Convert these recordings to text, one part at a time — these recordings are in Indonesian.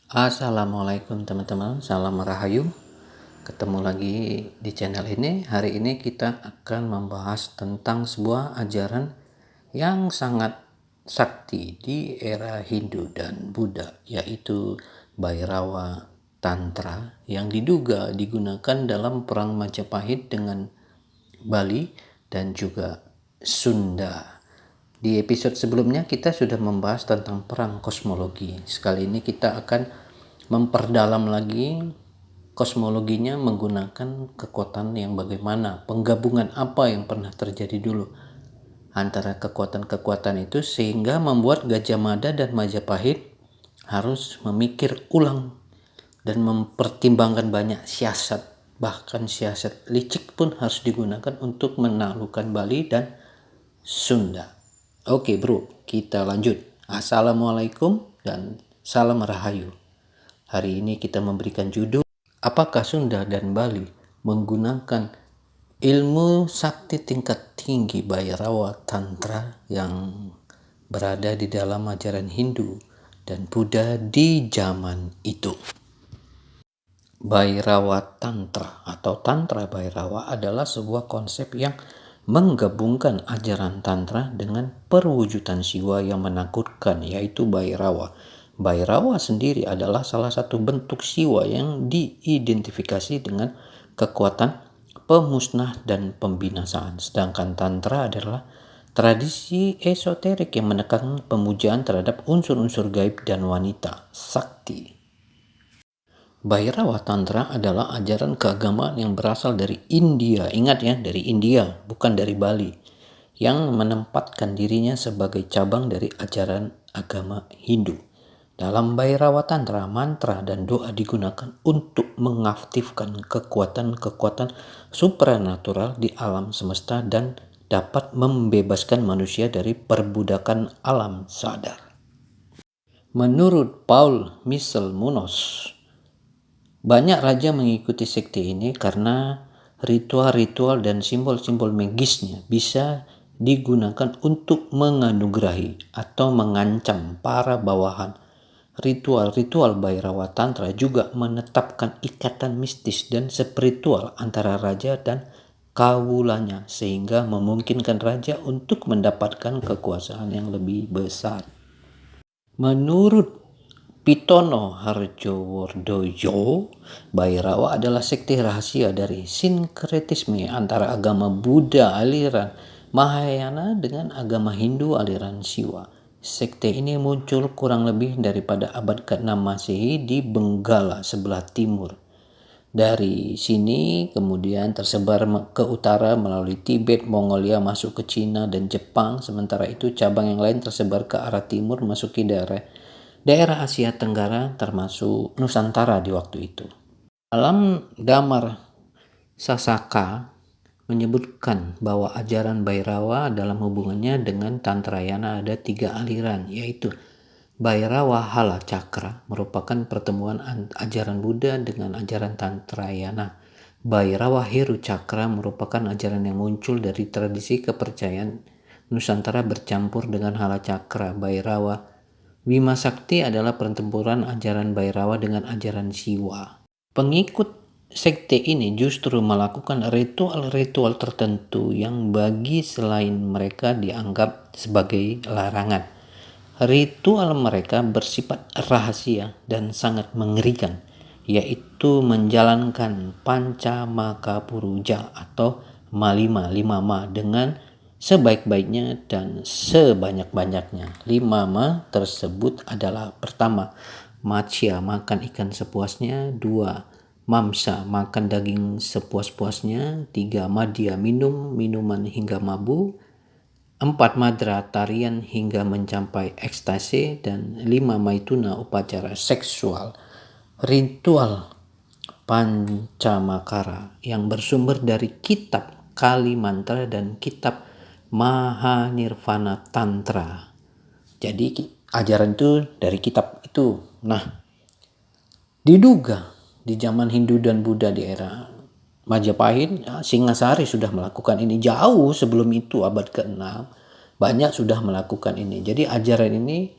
Assalamualaikum teman-teman, salam rahayu. Ketemu lagi di channel ini. Hari ini kita akan membahas tentang sebuah ajaran yang sangat sakti di era Hindu dan Buddha, yaitu Bhairava Tantra yang diduga digunakan dalam perang Majapahit dengan Bali dan juga Sunda. Di episode sebelumnya kita sudah membahas tentang perang kosmologi. Sekali ini kita akan memperdalam lagi kosmologinya menggunakan kekuatan yang bagaimana, penggabungan apa yang pernah terjadi dulu antara kekuatan-kekuatan itu sehingga membuat Gajah Mada dan Majapahit harus memikir ulang dan mempertimbangkan banyak siasat, bahkan siasat licik pun harus digunakan untuk menaklukkan Bali dan Sunda. Oke bro, kita lanjut. Assalamualaikum dan salam rahayu. Hari ini kita memberikan judul, apakah Sunda dan Bali menggunakan ilmu sakti tingkat tinggi Bhairava Tantra yang berada di dalam ajaran Hindu dan Buddha di zaman itu. Bhairava Tantra atau Tantra Bhairava adalah sebuah konsep yang menggabungkan ajaran Tantra dengan perwujudan siwa yang menakutkan, yaitu Bhairava. Bhairava sendiri adalah salah satu bentuk siwa yang diidentifikasi dengan kekuatan pemusnah dan pembinasaan. Sedangkan Tantra adalah tradisi esoterik yang menekankan pemujaan terhadap unsur-unsur gaib dan wanita, sakti. Bhairava Tantra adalah ajaran keagamaan yang berasal dari India. Ingat ya, dari India, bukan dari Bali. Yang menempatkan dirinya sebagai cabang dari ajaran agama Hindu. Dalam Bhairava Tantra, mantra dan doa digunakan untuk mengaktifkan kekuatan-kekuatan supranatural di alam semesta dan dapat membebaskan manusia dari perbudakan alam sadar. Menurut Paul Michel Munoz, banyak raja mengikuti sekte ini karena ritual-ritual dan simbol-simbol magisnya bisa digunakan untuk menganugerahi atau mengancam para bawahan. Ritual-ritual Bhairava Tantra juga menetapkan ikatan mistis dan spiritual antara raja dan kawulanya sehingga memungkinkan raja untuk mendapatkan kekuasaan yang lebih besar. Menurut Pitono Harjowordoyo, Bhairava adalah sekte rahasia dari sinkretisme antara agama Buddha aliran Mahayana dengan agama Hindu aliran Siwa. Sekte ini muncul kurang lebih daripada abad ke-6 Masehi di Benggala sebelah timur. Dari sini kemudian tersebar ke utara melalui Tibet, Mongolia, masuk ke Cina dan Jepang. Sementara itu cabang yang lain tersebar ke arah timur masuki daerah Asia Tenggara termasuk Nusantara di waktu itu. Dalam Damar Sasaka menyebutkan bahwa ajaran Bhairava dalam hubungannya dengan Tantrayana ada 3 aliran, yaitu Bhairava Hala Cakra merupakan pertemuan ajaran Buddha dengan ajaran Tantrayana. Bhairava Heru Cakra merupakan ajaran yang muncul dari tradisi kepercayaan Nusantara bercampur dengan Hala Cakra. Bhairava Bima Sakti adalah pertempuran ajaran Bhairava dengan ajaran Siwa. Pengikut sekte ini justru melakukan ritual-ritual tertentu yang bagi selain mereka dianggap sebagai larangan. Ritual mereka bersifat rahasia dan sangat mengerikan, yaitu menjalankan Pancamaka Puruja atau Malima Limama dengan sebaik-baiknya dan sebanyak-banyaknya. 5 ma tersebut adalah: pertama, matsya makan ikan sepuasnya, 2 mamsa makan daging sepuas-puasnya, 3 madya minum minuman hingga mabuk, 4 madra tarian hingga mencapai ekstase, dan 5 maituna upacara seksual. Ritual Pancamakara yang bersumber dari kitab Kali Mantra dan kitab Mahanirvana Tantra. Jadi ajaran itu dari kitab itu. Nah, diduga di zaman Hindu dan Buddha di era Majapahit, Singasari sudah melakukan ini jauh sebelum itu, abad ke-6. Banyak sudah melakukan ini. Jadi ajaran ini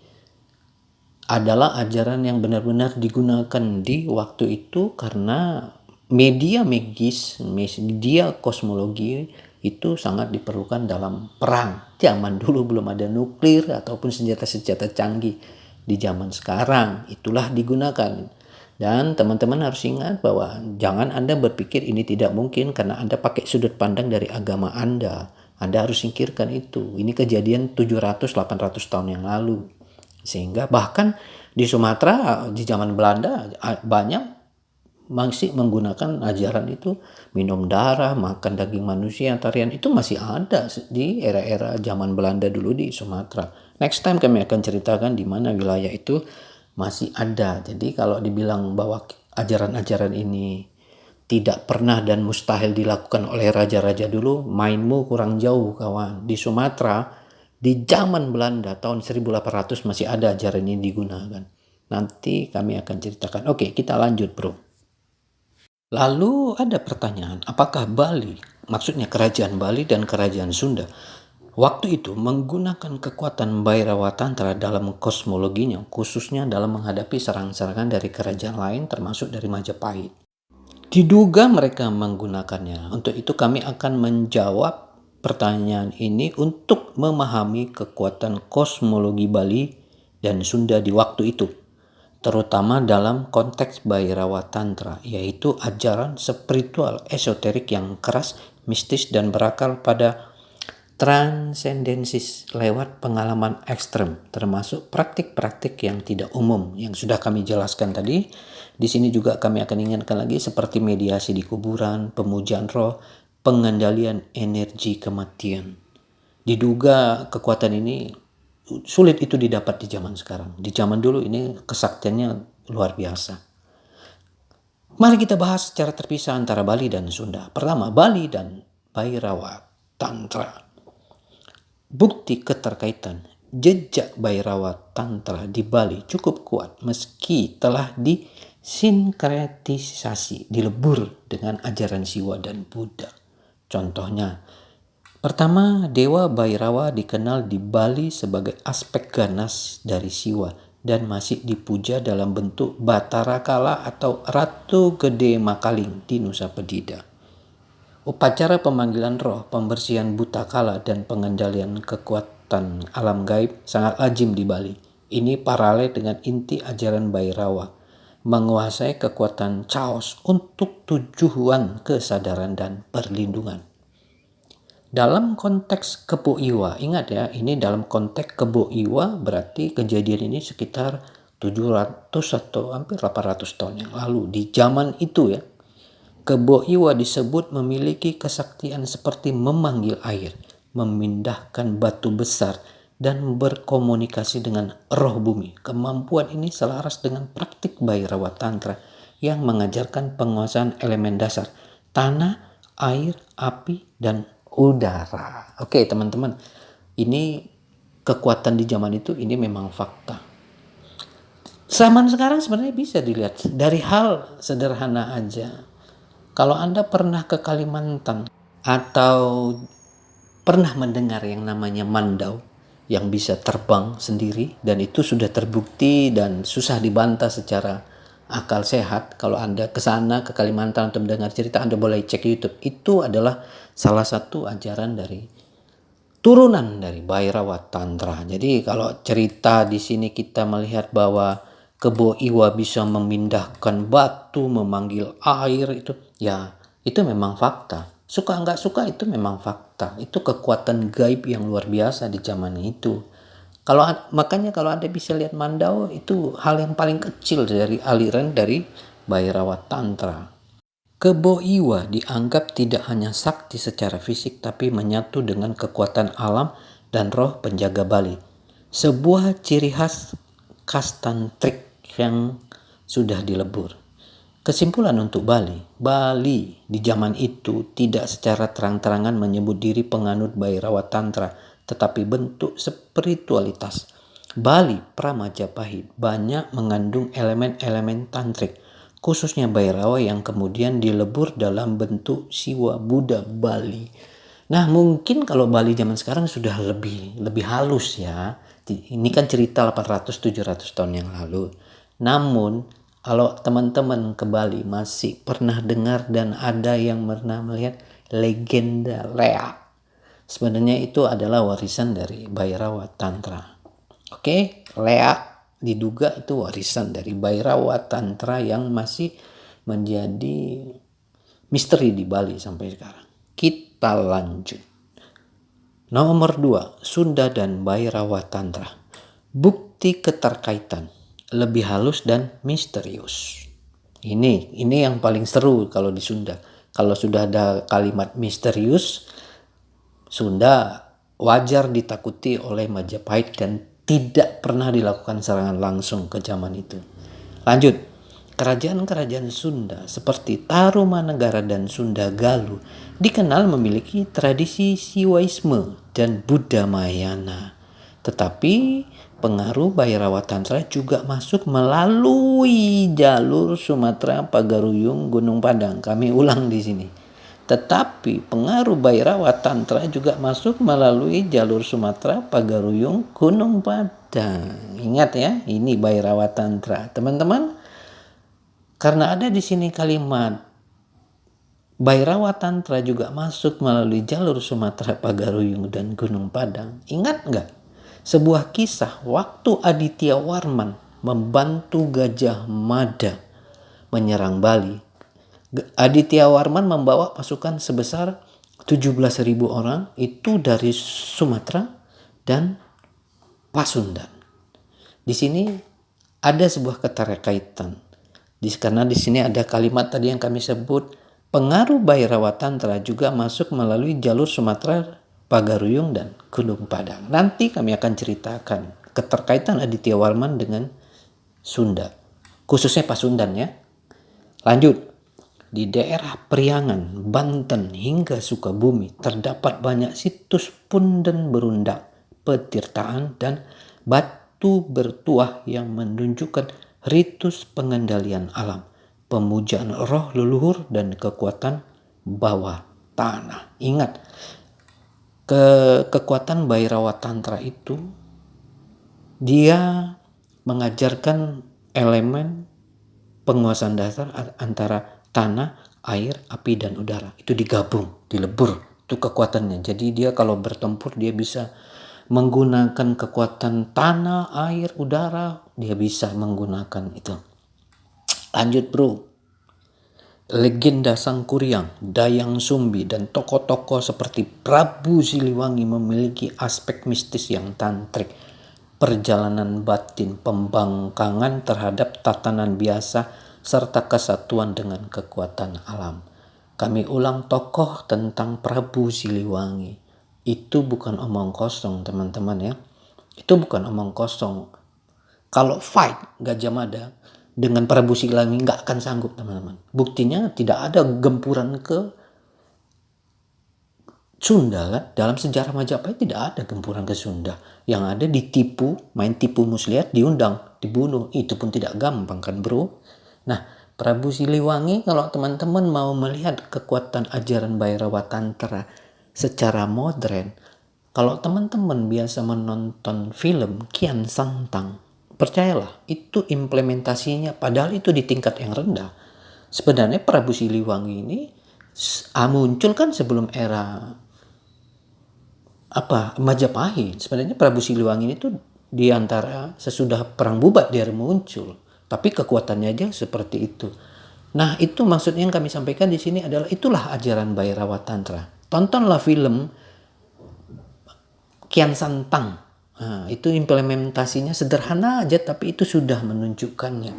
adalah ajaran yang benar-benar digunakan di waktu itu karena media magis, media kosmologi itu sangat diperlukan dalam perang. Zaman dulu belum ada nuklir ataupun senjata-senjata canggih. Di zaman sekarang itulah digunakan. Dan teman-teman harus ingat bahwa jangan Anda berpikir ini tidak mungkin karena Anda pakai sudut pandang dari agama Anda. Anda harus singkirkan itu. Ini kejadian 700-800 tahun yang lalu. Sehingga bahkan di Sumatera di zaman Belanda banyak masih menggunakan ajaran itu, minum darah, makan daging manusia, tarian itu masih ada di era-era zaman Belanda dulu di Sumatera. Next time kami akan ceritakan di mana wilayah itu masih ada. Jadi kalau dibilang bahwa ajaran-ajaran ini tidak pernah dan mustahil dilakukan oleh raja-raja dulu, mainmu kurang jauh kawan. Di Sumatera di zaman Belanda tahun 1800 masih ada ajaran ini digunakan. Nanti kami akan ceritakan. Oke, kita lanjut bro. Lalu ada pertanyaan, apakah Bali, maksudnya kerajaan Bali dan kerajaan Sunda, waktu itu menggunakan kekuatan Bhairawa Tantra dalam kosmologinya, khususnya dalam menghadapi serang-serangan dari kerajaan lain termasuk dari Majapahit? Diduga mereka menggunakannya. Untuk itu kami akan menjawab pertanyaan ini untuk memahami kekuatan kosmologi Bali dan Sunda di waktu itu, terutama dalam konteks Bhairawa Tantra, yaitu ajaran spiritual esoterik yang keras, mistis, dan berakar pada transendensis lewat pengalaman ekstrem, termasuk praktik-praktik yang tidak umum yang sudah kami jelaskan tadi. Di sini juga kami akan ingatkan lagi seperti mediasi di kuburan, pemujaan roh, pengendalian energi kematian. Diduga kekuatan ini sulit itu didapat di zaman sekarang. Di zaman dulu ini kesaktiannya luar biasa. Mari kita bahas secara terpisah antara Bali dan Sunda. Pertama, Bali dan Bhairawa Tantra. Bukti keterkaitan jejak Bhairawa Tantra di Bali cukup kuat meski telah disinkretisasi, dilebur dengan ajaran Siwa dan Buddha. Contohnya, pertama, Dewa Bhairawa dikenal di Bali sebagai aspek ganas dari Siwa dan masih dipuja dalam bentuk Batara Kala atau Ratu Gede Makaling di Nusa Penida. Upacara pemanggilan roh, pembersihan buta kala, dan pengendalian kekuatan alam gaib sangat lazim di Bali. Ini paralel dengan inti ajaran Bhairawa, menguasai kekuatan chaos untuk tujuan kesadaran dan perlindungan. Dalam konteks Kebo Iwa, ingat ya, ini dalam konteks Kebo Iwa berarti kejadian ini sekitar 700 atau hampir 800 tahun yang lalu. Di zaman itu ya, Kebo Iwa disebut memiliki kesaktian seperti memanggil air, memindahkan batu besar, dan berkomunikasi dengan roh bumi. Kemampuan ini selaras dengan praktik Bhairawa Tantra yang mengajarkan penguasaan elemen dasar, tanah, air, api, dan udara. Oke teman-teman, ini kekuatan di zaman itu ini memang fakta. Zaman sekarang sebenarnya bisa dilihat dari hal sederhana aja. Kalau Anda pernah ke Kalimantan atau pernah mendengar yang namanya mandau yang bisa terbang sendiri, dan itu sudah terbukti dan susah dibantah secara akal sehat. Kalau Anda ke sana ke Kalimantan untuk mendengar cerita, Anda boleh cek YouTube. Itu adalah salah satu ajaran dari turunan dari Bhairawa Tantra. Jadi kalau cerita di sini kita melihat bahwa Kebo Iwa bisa memindahkan batu, memanggil air, itu ya itu memang fakta. Suka nggak suka itu memang fakta. Itu kekuatan gaib yang luar biasa di zaman itu. Makanya kalau Anda bisa lihat mandau, itu hal yang paling kecil dari aliran dari Bhairawa Tantra. Kebo Iwa dianggap tidak hanya sakti secara fisik tapi menyatu dengan kekuatan alam dan roh penjaga Bali. Sebuah ciri khas tantrik yang sudah dilebur. Kesimpulan untuk Bali di zaman itu tidak secara terang-terangan menyebut diri penganut Bhairawa Tantra, tetapi bentuk spiritualitas. Bali pra-Majapahit banyak mengandung elemen-elemen tantrik, khususnya Bhairawa yang kemudian dilebur dalam bentuk Siwa Buddha Bali. Nah mungkin kalau Bali zaman sekarang sudah lebih halus ya, Ini kan cerita 800-700 tahun yang lalu. Namun kalau teman-teman ke Bali masih pernah dengar dan ada yang pernah melihat legenda Lea, sebenarnya itu adalah warisan dari Bhairawa Tantra. Oke, Lea diduga itu warisan dari Bhairawa Tantra yang masih menjadi misteri di Bali sampai sekarang. Kita lanjut. Nomor 2, Sunda dan Bhairawa Tantra. Bukti keterkaitan lebih halus dan misterius. Ini yang paling seru kalau di Sunda. Kalau sudah ada kalimat misterius, Sunda wajar ditakuti oleh Majapahit dan tidak pernah dilakukan serangan langsung ke zaman itu. Lanjut. Kerajaan-kerajaan Sunda seperti Tarumanegara dan Sunda Galuh dikenal memiliki tradisi Siwaisme dan Buddha Mahayana. Tetapi pengaruh Bhairawa Tantra juga masuk melalui jalur Sumatera, Pagaruyung, Gunung Padang. Kami ulang di sini. Tetapi pengaruh Bhairawa Tantra juga masuk melalui jalur Sumatera, Pagaruyung, Gunung Padang. Ingat ya, ini Bhairawa Tantra. Teman-teman, karena ada di sini kalimat Bhairawa Tantra juga masuk melalui jalur Sumatera, Pagaruyung, dan Gunung Padang. Ingat nggak? Sebuah kisah waktu Aditya Warman membantu Gajah Mada menyerang Bali. Aditya Warman membawa pasukan sebesar 17.000 orang itu dari Sumatera dan Pasundan. Di sini ada sebuah keterkaitan. Karena di sini ada kalimat tadi yang kami sebut, pengaruh Bhairawa Tantra juga masuk melalui jalur Sumatera, Pagaruyung, dan Gunung Padang. Nanti kami akan ceritakan keterkaitan Aditya Warman dengan Sunda, khususnya Pasundan ya. Lanjut. Di daerah Priangan, Banten, hingga Sukabumi terdapat banyak situs punden berundak, petirtaan, dan batu bertuah yang menunjukkan ritus pengendalian alam, pemujaan roh leluhur, dan kekuatan bawah tanah. Ingat, kekuatan Bhairawa Tantra itu dia mengajarkan elemen penguasaan dasar antara tanah, air, api, dan udara. Itu digabung, dilebur. Itu kekuatannya. Jadi dia kalau bertempur dia bisa menggunakan kekuatan tanah, air, udara, dia bisa menggunakan itu. Lanjut bro. Legenda Sangkuriang, Dayang Sumbi, dan tokoh-tokoh seperti Prabu Siliwangi memiliki aspek mistis yang tantrik. Perjalanan batin, pembangkangan terhadap tatanan biasa, serta kesatuan dengan kekuatan alam. Kami ulang, tokoh tentang Prabu Siliwangi. Itu bukan omong kosong teman-teman ya. Itu bukan omong kosong. Kalau fight Gajah Mada dengan Prabu Siliwangi nggak akan sanggup teman-teman. Buktinya tidak ada gempuran ke Sunda kan. Dalam sejarah Majapahit tidak ada gempuran ke Sunda. Yang ada ditipu, main tipu muslihat, diundang, dibunuh. Itu pun tidak gampang kan bro. Nah, Prabu Siliwangi kalau teman-teman mau melihat kekuatan ajaran Bhairawa Tantra secara modern, kalau teman-teman biasa menonton film Kian Santang, percayalah itu implementasinya padahal itu di tingkat yang rendah. Sebenarnya Prabu Siliwangi ini muncul kan sebelum era Majapahit. Sebenarnya Prabu Siliwangi itu di antara sesudah perang Bubat dia muncul, tapi kekuatannya aja seperti itu. Nah, itu maksudnya yang kami sampaikan di sini adalah itulah ajaran Bhairawa Tantra. Tontonlah film Kian Santang. Nah, itu implementasinya sederhana aja tapi itu sudah menunjukkannya.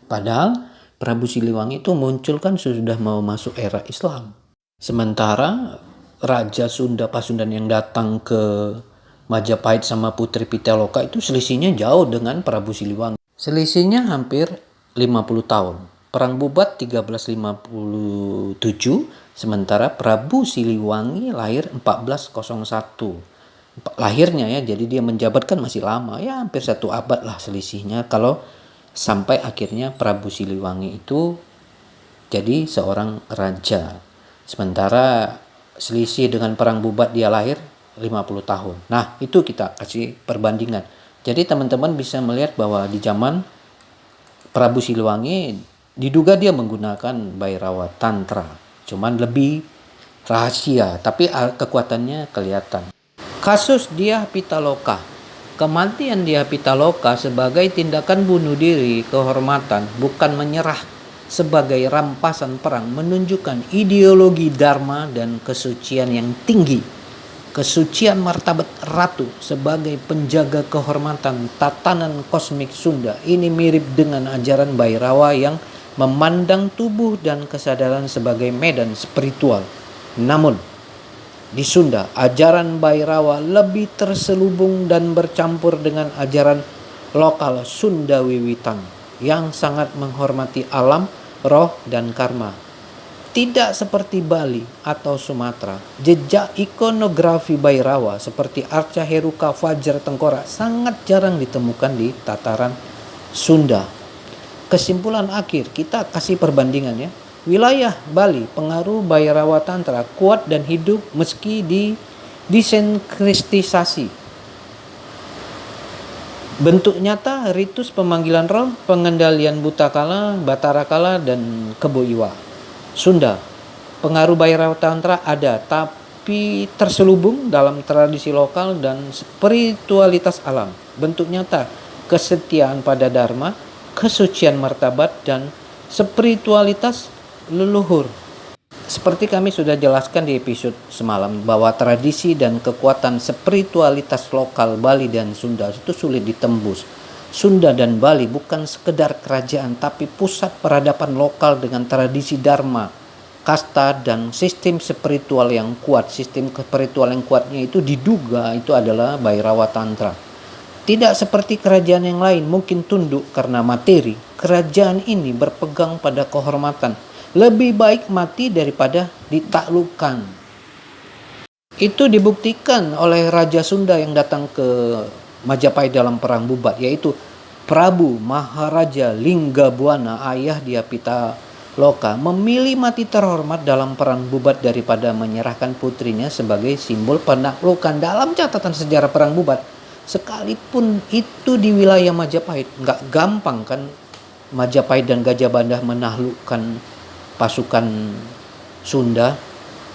Padahal Prabu Siliwangi itu muncul kan sudah mau masuk era Islam. Sementara Raja Sunda Pasundan yang datang ke Majapahit sama Putri Pitaloka itu selisihnya jauh dengan Prabu Siliwangi. Selisihnya hampir 50 tahun. Perang Bubat 1357, sementara Prabu Siliwangi lahir 1401. Lahirnya ya, jadi dia menjabat kan masih lama, ya hampir 1 abad lah selisihnya kalau sampai akhirnya Prabu Siliwangi itu jadi seorang raja. Sementara selisih dengan perang Bubat dia lahir 50 tahun. Nah, itu kita kasih perbandingan. Jadi teman-teman bisa melihat bahwa di zaman Prabu Siliwangi diduga dia menggunakan Bhairawa Tantra. Cuman lebih rahasia, tapi kekuatannya kelihatan. Kasus Dyah Pitaloka. Kematian Dyah Pitaloka sebagai tindakan bunuh diri kehormatan, bukan menyerah sebagai rampasan perang, menunjukkan ideologi dharma dan kesucian yang tinggi. Kesucian martabat ratu sebagai penjaga kehormatan tatanan kosmik Sunda ini mirip dengan ajaran Bhairawa yang memandang tubuh dan kesadaran sebagai medan spiritual. Namun, di Sunda, ajaran Bhairawa lebih terselubung dan bercampur dengan ajaran lokal Sunda Wiwitan yang sangat menghormati alam, roh, dan karma. Tidak seperti Bali atau Sumatera, jejak ikonografi Bhairawa seperti arca Heruka, Fajar, Tengkorak sangat jarang ditemukan di tataran Sunda. Kesimpulan akhir, kita kasih perbandingan ya. Wilayah Bali, pengaruh Bhairawa Tantra kuat dan hidup meski disenkristisasi. Bentuk nyata ritus pemanggilan roh, pengendalian buta kala, batara kala, dan kebo iwa. Sunda, pengaruh Bhairawa Tantra ada, tapi terselubung dalam tradisi lokal dan spiritualitas alam. Bentuk nyata, kesetiaan pada dharma, kesucian martabat, dan spiritualitas leluhur. Seperti kami sudah jelaskan di episode semalam bahwa tradisi dan kekuatan spiritualitas lokal Bali dan Sunda itu sulit ditembus. Sunda dan Bali bukan sekedar kerajaan tapi pusat peradaban lokal dengan tradisi dharma, kasta, dan sistem spiritual yang kuat. Sistem spiritual yang kuatnya itu diduga itu adalah Bhairawa Tantra. Tidak seperti kerajaan yang lain mungkin tunduk karena materi. Kerajaan ini berpegang pada kehormatan. Lebih baik mati daripada ditaklukkan. Itu dibuktikan oleh Raja Sunda yang datang ke Majapahit dalam perang Bubat, yaitu Prabu Maharaja Linggabuana, ayah Dyah Pitaloka, memilih mati terhormat dalam perang Bubat daripada menyerahkan putrinya sebagai simbol penaklukan. Dalam catatan sejarah perang Bubat, sekalipun itu di wilayah Majapahit, nggak gampang kan Majapahit dan Gajah Mada menaklukkan pasukan Sunda.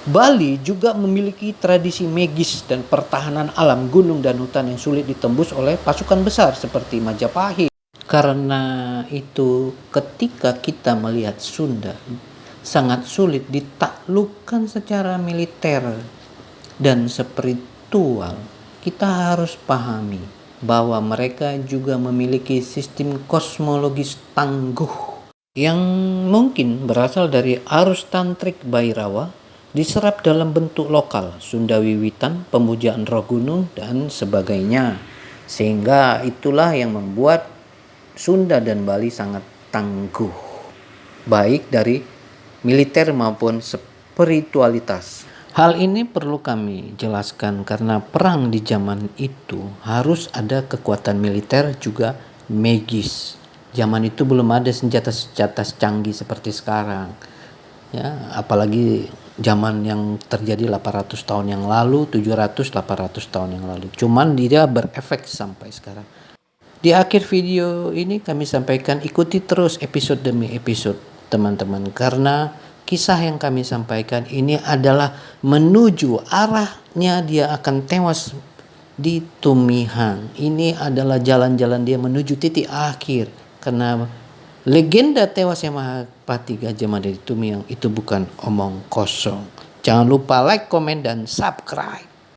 Bali juga memiliki tradisi magis dan pertahanan alam gunung dan hutan yang sulit ditembus oleh pasukan besar seperti Majapahit. Karena itu ketika kita melihat Sunda sangat sulit ditaklukkan secara militer dan spiritual, kita harus pahami bahwa mereka juga memiliki sistem kosmologis tangguh yang mungkin berasal dari arus tantrik Bhairawa, diserap dalam bentuk lokal, Sunda Wiwitan, pemujaan roh gunung, dan sebagainya. Sehingga itulah yang membuat Sunda dan Bali sangat tangguh, baik dari militer maupun spiritualitas. Hal ini perlu kami jelaskan karena perang di zaman itu harus ada kekuatan militer juga magis. Zaman itu belum ada senjata-senjata canggih seperti sekarang. Ya, apalagi zaman yang terjadi 800 tahun yang lalu, 700-800 tahun yang lalu. Cuman dia berefek sampai sekarang. Di akhir video ini kami sampaikan, ikuti terus episode demi episode teman-teman, karena kisah yang kami sampaikan ini adalah menuju arahnya dia akan tewas di Tumihan. Ini adalah jalan-jalan dia menuju titik akhir, karena legenda tewasnya Mahapati Gajah Mada di Tumihan itu bukan omong kosong. Jangan lupa like, komen, dan subscribe.